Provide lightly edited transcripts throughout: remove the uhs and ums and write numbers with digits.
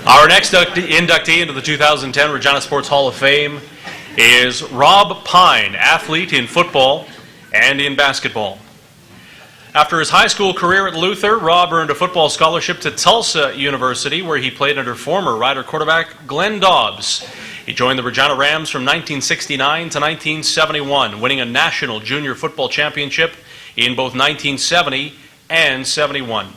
Our next inductee into the 2010 Regina Sports Hall of Fame is Rob Pyne, athlete in football and in basketball. After his high school career at Luther, Rob earned a football scholarship to Tulsa University, where he played under former Rider quarterback Glenn Dobbs. He joined the Regina Rams from 1969 to 1971, winning a national junior football championship in both 1970 and 71.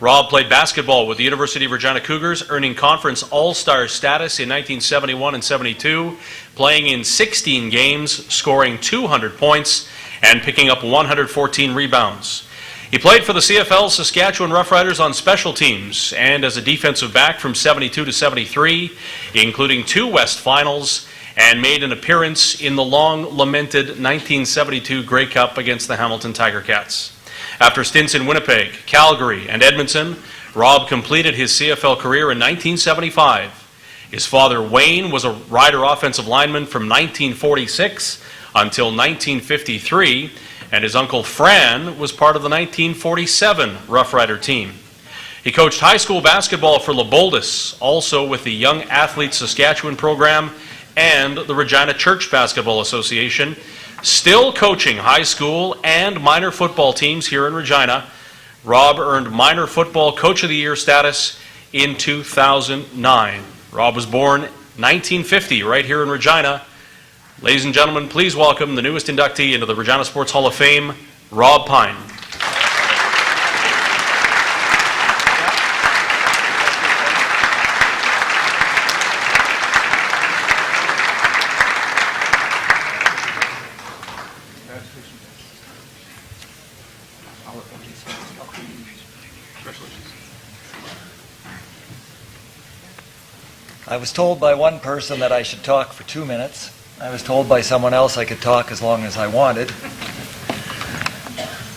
Rob played basketball with the University of Regina Cougars, earning conference all-star status in 1971 and 72, playing in 16 games, scoring 200 points, and picking up 114 rebounds. He played for the CFL Saskatchewan Roughriders on special teams and as a defensive back from 72 to 73, including 2 West Finals, and made an appearance in the long-lamented 1972 Grey Cup against the Hamilton Tiger Cats. After stints in Winnipeg, Calgary, and Edmonton, Rob completed his CFL career in 1975. His father, Wayne, was a Rider offensive lineman from 1946 until 1953, and his uncle, Fran, was part of the 1947 Rough Rider team. He coached high school basketball for Leboldus, also with the Young Athletes Saskatchewan program and the Regina Church Basketball Association, still coaching high school and minor football teams here in Regina. Rob earned Minor Football Coach of the Year status in 2009. Rob was born 1950 right here in Regina. Ladies and gentlemen, please welcome the newest inductee into the Regina Sports Hall of Fame, Rob Pyne. I was told by one person that I should talk for 2 minutes. I was told by someone else I could talk as long as I wanted.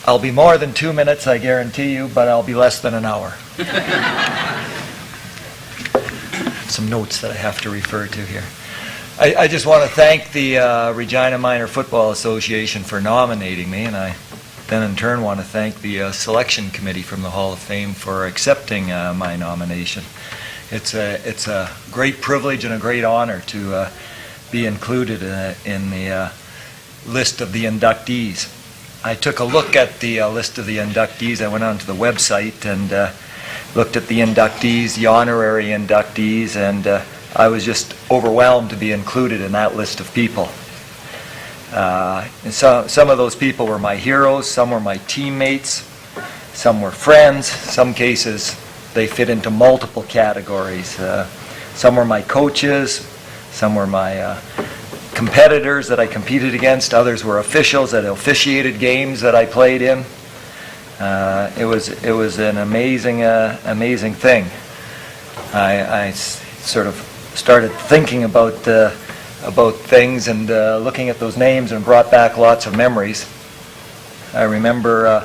I'll be more than 2 minutes, I guarantee you, but I'll be less than an hour. Some notes that I have to refer to here. I just want to thank the Regina Minor Football Association for nominating me, and I then in turn want to thank the selection committee from the Hall of Fame for accepting my nomination. It's a great privilege and a great honor to be included in the list of the inductees. I took a look at the list of the inductees. I went onto the website and looked at the inductees, the honorary inductees, and I was just overwhelmed to be included in that list of people. And some of those people were my heroes, some were my teammates, some were friends, some cases they fit into multiple categories. Some were my coaches, some were my competitors that I competed against, others were officials that officiated games that I played in. It was an amazing thing. I sort of started thinking about things and looking at those names and brought back lots of memories. I remember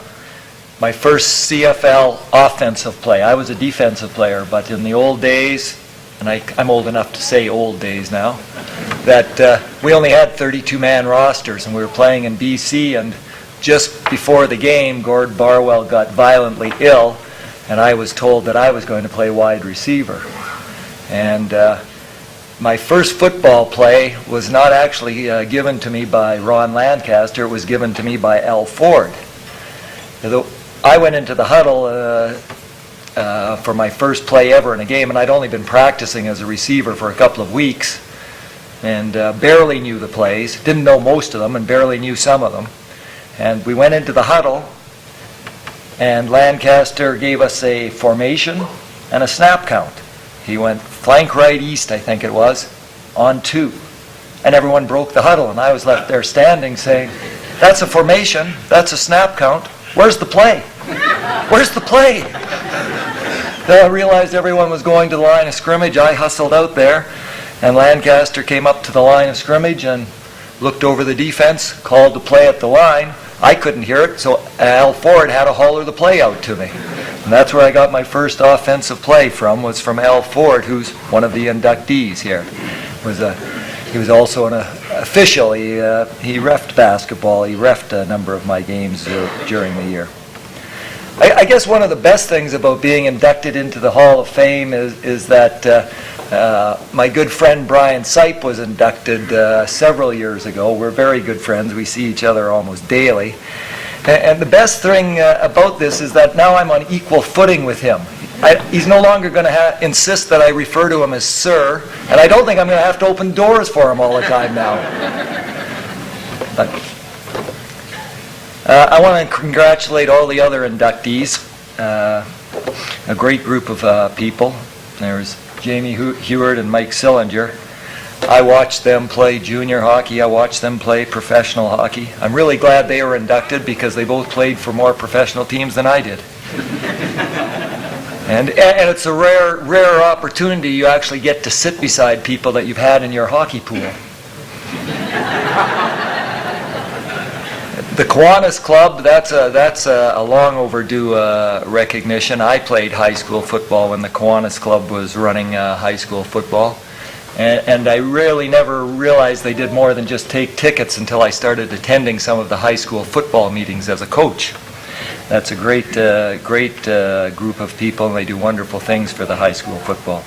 my first CFL offensive play. I was a defensive player, but in the old days, and I'm old enough to say old days now, that we only had 32-man rosters, and we were playing in BC, and just before the game, Gord Barwell got violently ill, and I was told that I was going to play wide receiver. And my first football play was not actually given to me by Ron Lancaster, it was given to me by Al Ford. I went into the huddle for my first play ever in a game, and I'd only been practicing as a receiver for a couple of weeks, and barely knew the plays, didn't know most of them, and barely knew some of them. And we went into the huddle, and Lancaster gave us a formation and a snap count. He went flank right east, I think it was, on 2. And everyone broke the huddle, and I was left there standing saying, "That's a formation, that's a snap count, where's the play? Where's the play?" Then I realized everyone was going to the line of scrimmage. I hustled out there, and Lancaster came up to the line of scrimmage and looked over the defense, called the play at the line. I couldn't hear it, so Al Ford had to holler the play out to me. And that's where I got my first offensive play from, was from Al Ford, who's one of the inductees here. He was also an official. He reffed basketball. He reffed a number of my games during the year. I guess one of the best things about being inducted into the Hall of Fame is that my good friend Brian Sipe was inducted several years ago. We're very good friends. We see each other almost daily. And the best thing about this is that now I'm on equal footing with him. He's no longer going to insist that I refer to him as sir, and I don't think I'm going to have to open doors for him all the time now. But I want to congratulate all the other inductees, a great group of people. There's Jamie Heward and Mike Sillinger. I watched them play junior hockey. I watched them play professional hockey. I'm really glad they were inducted because they both played for more professional teams than I did. And it's a rare opportunity. You actually get to sit beside people that you've had in your hockey pool. The Kiwanis Club, that's a long overdue recognition. I played high school football when the Kiwanis Club was running high school football. And I really never realized they did more than just take tickets until I started attending some of the high school football meetings as a coach. That's a great group of people, and they do wonderful things for the high school football.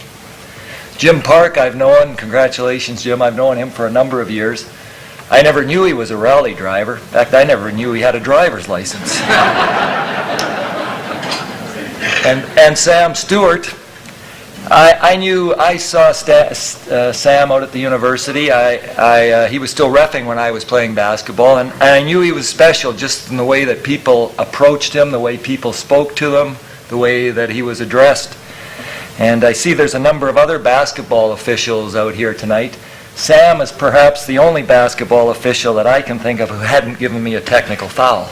Jim Park, I've known. Congratulations, Jim. I've known him for a number of years. I never knew he was a rally driver. In fact, I never knew he had a driver's license. And Sam Stewart, I saw Sam out at the university. He was still reffing when I was playing basketball, and I knew he was special just in the way that people approached him, the way people spoke to him, the way that he was addressed. And I see there's a number of other basketball officials out here tonight. Sam is perhaps the only basketball official that I can think of who hadn't given me a technical foul.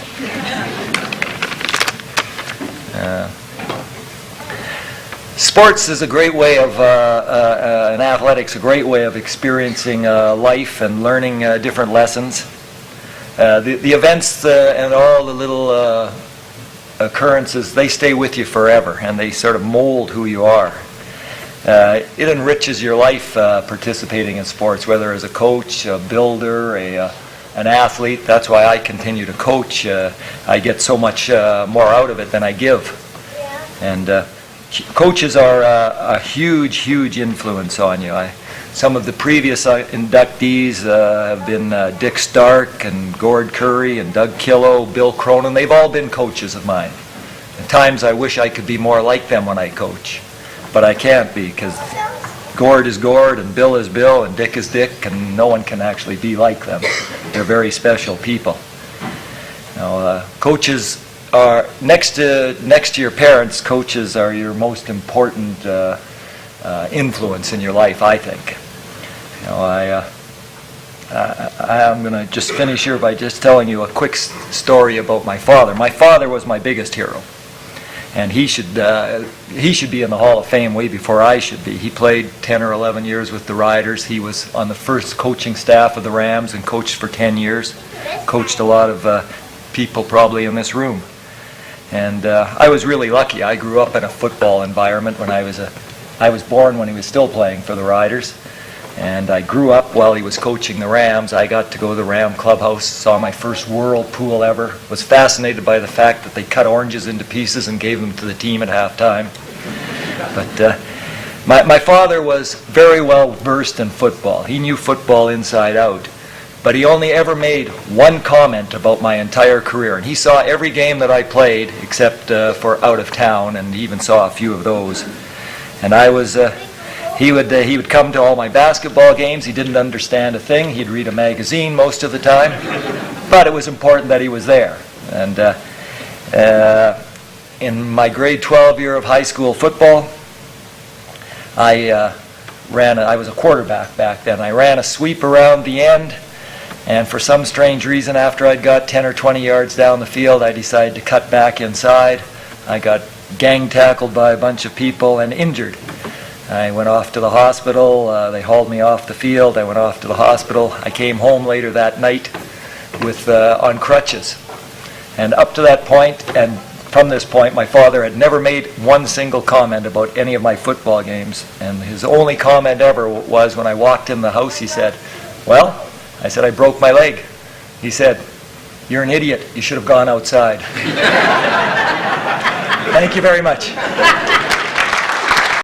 Sports is a great way of, and athletics, a great way of experiencing life and learning different lessons. The events and all the little occurrences, they stay with you forever, and they sort of mold who you are. It enriches your life participating in sports, whether as a coach, a builder, an athlete. That's why I continue to coach. I get so much more out of it than I give. And coaches are a huge influence on you. Some of the previous inductees have been Dick Stark and Gord Curry and Doug Killow, Bill Cronin. They've all been coaches of mine. At times I wish I could be more like them when I coach. But I can't be, because Gord is Gord and Bill is Bill and Dick is Dick, and no one can actually be like them. They're very special people. Now, coaches are, next to your parents, coaches are your most important influence in your life, I think. You know, I'm going to just finish here by just telling you a quick story about my father. My father was my biggest hero. And he should be in the Hall of Fame way before I should be. He played 10 or 11 years with the Riders. He was on the first coaching staff of the Rams and coached for 10 years. Coached a lot of people probably in this room. And I was really lucky. I grew up in a football environment when I was born when he was still playing for the Riders. And I grew up while he was coaching the Rams. I got to go to the Ram clubhouse, saw my first whirlpool ever, was fascinated by the fact that they cut oranges into pieces and gave them to the team at halftime. But my father was very well versed in football. He knew football inside out. But he only ever made one comment about my entire career. And he saw every game that I played except for out of town, and he even saw a few of those. And I was... He would come to all my basketball games. He didn't understand a thing. He'd read a magazine most of the time. But it was important that he was there. And in my grade 12 year of high school football, I was a quarterback back then. I ran a sweep around the end. And for some strange reason, after I'd got 10 or 20 yards down the field, I decided to cut back inside. I got gang tackled by a bunch of people and injured. I went off to the hospital. They hauled me off the field. I went off to the hospital. I came home later that night on crutches. And up to that point, and from this point, my father had never made one single comment about any of my football games. And his only comment ever was when I walked in the house, he said, "Well," I said, "I broke my leg." He said, "You're an idiot. You should have gone outside." Thank you very much.